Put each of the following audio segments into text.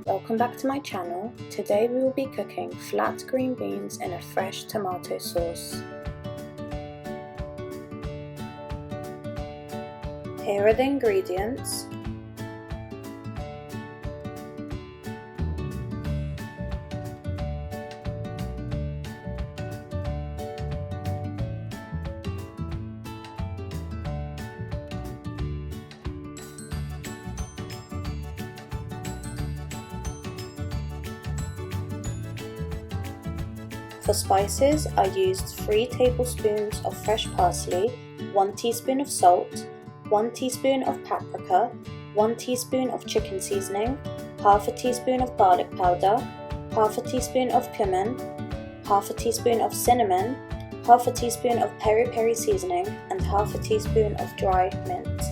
Welcome back to my channel. Today we will be cooking flat green beans in a fresh tomato sauce. Here are the ingredients. For spices, I used 3 tablespoons of fresh parsley, 1 teaspoon of salt, 1 teaspoon of paprika, 1 teaspoon of chicken seasoning, half a teaspoon of garlic powder, half a teaspoon of cumin, half a teaspoon of cinnamon, half a teaspoon of peri-peri seasoning, and half a teaspoon of dry mint.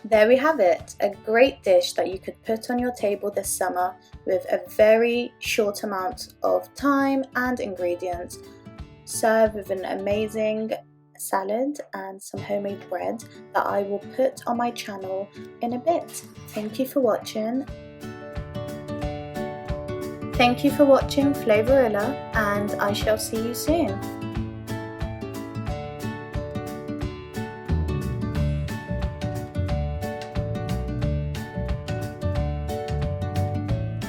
There we have it, a great dish that you could put on your table this summer with a very short amount of time and ingredients. Serve with an amazing salad and some homemade bread that I will put on my channel in a bit. Thank you for watching. Thank you for watching Flavourilla, and I shall see you soon.